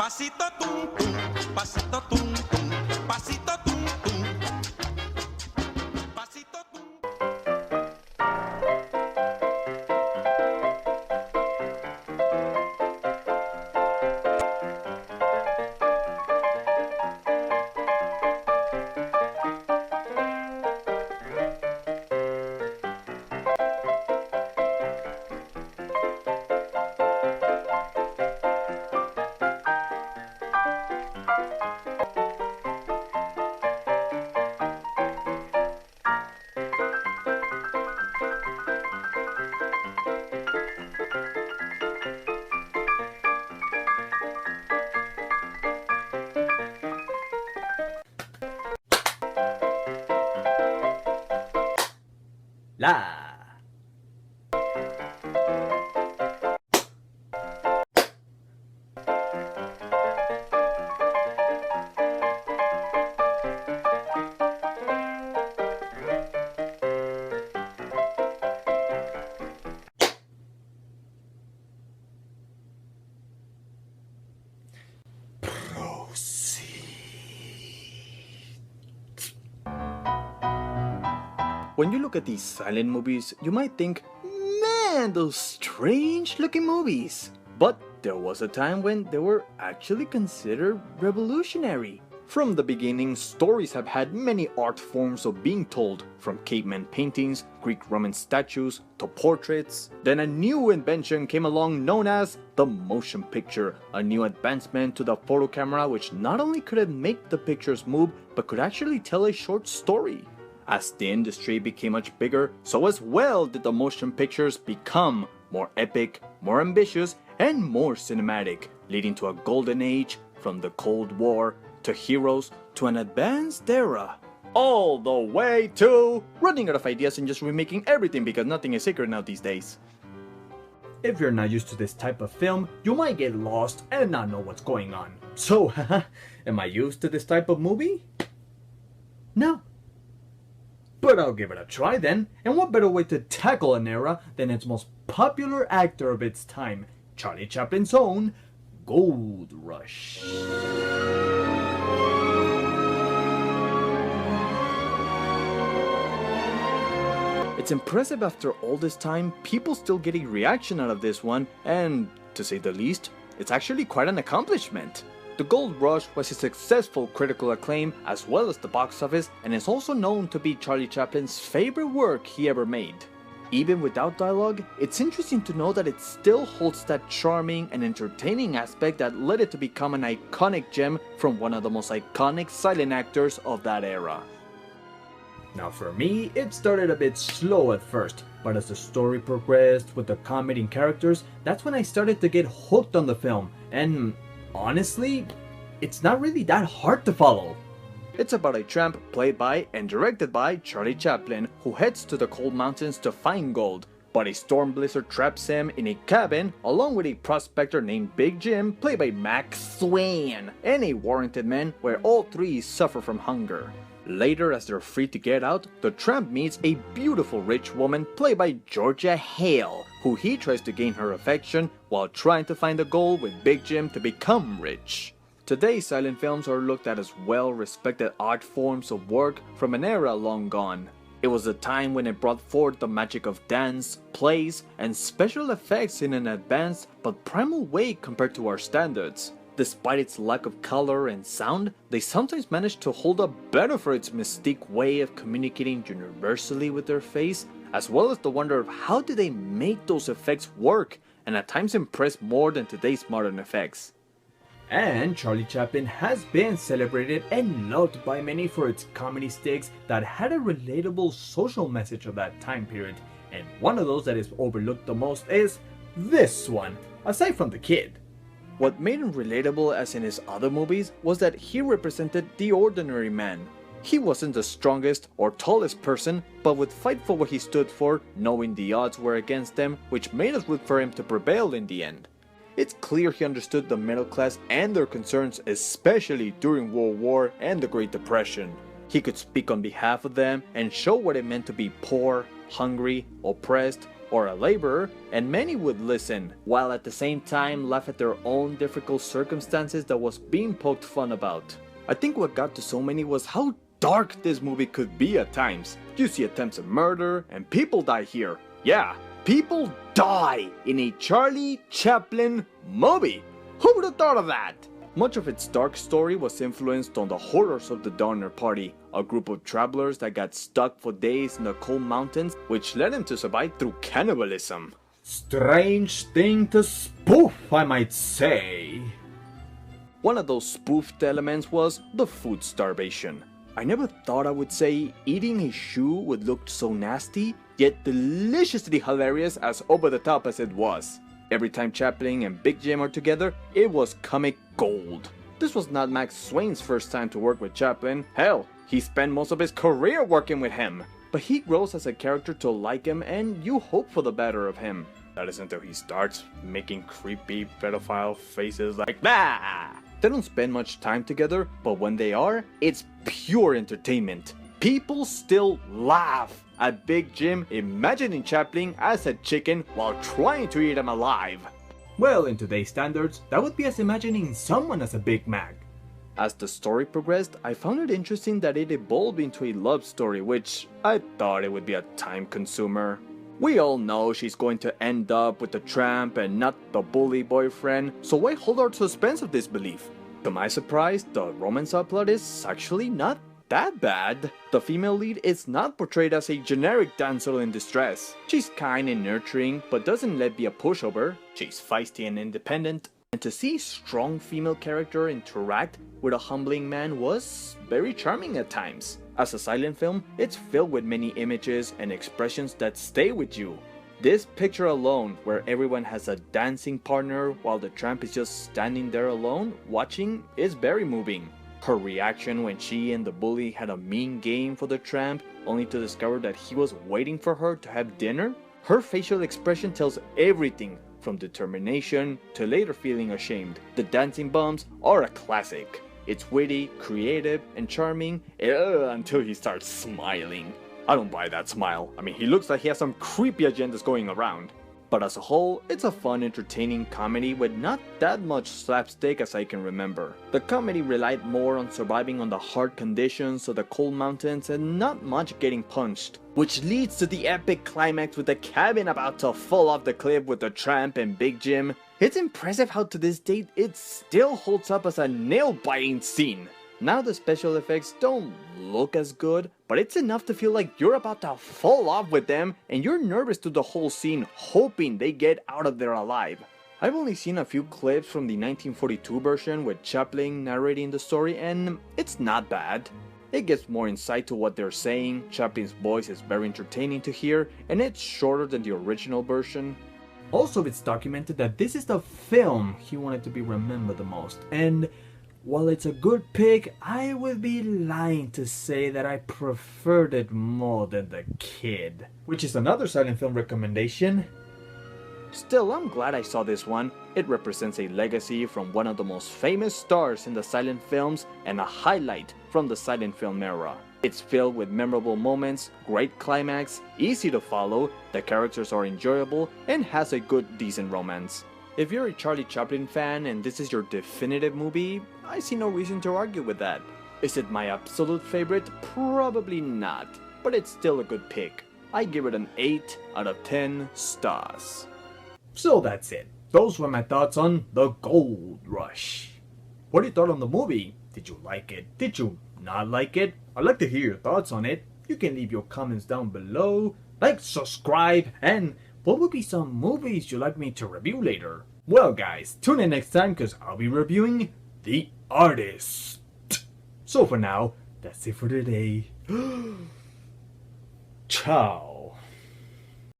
Pasito tum tum, pasito tum tum, pasito tum tum, pasito tum. La. When you look at these silent movies, you might think, man, those strange looking movies. But there was a time when they were actually considered revolutionary. From the beginning, stories have had many art forms of being told, from caveman paintings, Greek Roman statues, to portraits. Then a new invention came along known as the motion picture, a new advancement to the photo camera which not only could it make the pictures move, but could actually tell a short story. As the industry became much bigger, so as well did the motion pictures become more epic, more ambitious, and more cinematic, leading to a golden age from the Cold War to heroes to an advanced era. All the way to running out of ideas and just remaking everything because nothing is sacred now these days. If you're not used to this type of film, you might get lost and not know what's going on. So, am I used to this type of movie? No. But I'll give it a try then, and what better way to tackle an era than its most popular actor of its time, Charlie Chaplin's own Gold Rush. It's impressive after all this time, people still get a reaction out of this one, and to say the least, it's actually quite an accomplishment. The Gold Rush was a successful critical acclaim as well as the box office, and is also known to be Charlie Chaplin's favorite work he ever made. Even without dialogue, it's interesting to know that it still holds that charming and entertaining aspect that led it to become an iconic gem from one of the most iconic silent actors of that era. Now for me, it started a bit slow at first, but as the story progressed with the comedy and characters, that's when I started to get hooked on the film, and honestly, it's not really that hard to follow. It's about a tramp played by and directed by Charlie Chaplin who heads to the cold mountains to find gold, but a storm blizzard traps him in a cabin along with a prospector named Big Jim played by Max Swain and a warranted man where all three suffer from hunger. Later, as they're free to get out, the tramp meets a beautiful rich woman played by Georgia Hale, who he tries to gain her affection while trying to find the goal with Big Jim to become rich. Today, silent films are looked at as well-respected art forms of work from an era long gone. It was a time when it brought forth the magic of dance, plays, and special effects in an advanced but primal way compared to our standards. Despite its lack of color and sound, they sometimes managed to hold up better for its mystique way of communicating universally with their face, as well as the wonder of how did they make those effects work, and at times impress more than today's modern effects. And Charlie Chaplin has been celebrated and loved by many for its comedy sticks that had a relatable social message of that time period, and one of those that is overlooked the most is this one, aside from the kid. What made him relatable as in his other movies was that he represented the ordinary man. He wasn't the strongest or tallest person, but would fight for what he stood for, knowing the odds were against them, which made us root for him to prevail in the end. It's clear he understood the middle class and their concerns, especially during World War and the Great Depression. He could speak on behalf of them and show what it meant to be poor, hungry, oppressed, or a laborer, and many would listen, while at the same time laugh at their own difficult circumstances that was being poked fun about. I think what got to so many was how dark this movie could be at times. You see attempts at murder, and people die here. Yeah, people die in a Charlie Chaplin movie! Who would have thought of that? Much of its dark story was influenced on the horrors of the Donner Party, a group of travelers that got stuck for days in the cold mountains, which led them to survive through cannibalism. Strange thing to spoof, I might say. One of those spoofed elements was the food starvation. I never thought I would say eating a shoe would look so nasty, yet deliciously hilarious as over the top as it was. Every time Chaplin and Big Jim are together, it was comic gold. This was not Max Swain's first time to work with Chaplin. Hell, he spent most of his career working with him. But he grows as a character to like him, and you hope for the better of him. That is until he starts making creepy pedophile faces like that. They don't spend much time together, but when they are, it's pure entertainment. People still laugh at Big Jim imagining Chaplin as a chicken while trying to eat him alive. Well, in today's standards, that would be as imagining someone as a Big Mac. As the story progressed, I found it interesting that it evolved into a love story, which I thought it would be a time consumer. We all know she's going to end up with the tramp and not the bully boyfriend, so why hold our suspense of disbelief? To my surprise, the romance subplot is actually not that bad. The female lead is not portrayed as a generic damsel in distress. She's kind and nurturing, but doesn't let be a pushover. She's feisty and independent. And to see a strong female character interact with a humbling man was very charming at times. As a silent film, it's filled with many images and expressions that stay with you. This picture alone, where everyone has a dancing partner while the tramp is just standing there alone, watching, is very moving. Her reaction when she and the bully had a mean game for the tramp, only to discover that he was waiting for her to have dinner. Her facial expression tells everything, from determination to later feeling ashamed. The dancing bumps are a classic. It's witty, creative, and charming, until he starts smiling. I don't buy that smile. I mean, he looks like he has some creepy agendas going around. But as a whole, it's a fun, entertaining comedy with not that much slapstick as I can remember. The comedy relied more on surviving on the hard conditions of the cold mountains and not much getting punched. Which leads to the epic climax with the cabin about to fall off the cliff with the tramp and Big Jim. It's impressive how to this date it still holds up as a nail-biting scene. Now the special effects don't look as good, but it's enough to feel like you're about to fall off with them and you're nervous through the whole scene, hoping they get out of there alive. I've only seen a few clips from the 1942 version with Chaplin narrating the story, and it's not bad. It gives more insight to what they're saying, Chaplin's voice is very entertaining to hear, and it's shorter than the original version. Also, it's documented that this is the film he wanted to be remembered the most, and while it's a good pick, I would be lying to say that I preferred it more than The Kid, which is another silent film recommendation. Still, I'm glad I saw this one. It represents a legacy from one of the most famous stars in the silent films and a highlight from the silent film era. It's filled with memorable moments, great climax, easy to follow, the characters are enjoyable, and has a good, decent romance. If you're a Charlie Chaplin fan and this is your definitive movie, I see no reason to argue with that. Is it my absolute favorite? Probably not, but it's still a good pick. I give it an 8 out of 10 stars. So that's it. Those were my thoughts on The Gold Rush. What do you thought on the movie? Did you like it? Did you not like it? I'd like to hear your thoughts on it. You can leave your comments down below, like, subscribe, and what would be some movies you'd like me to review later? Well guys, tune in next time because I'll be reviewing The Artist. So for now, that's it for today. Ciao.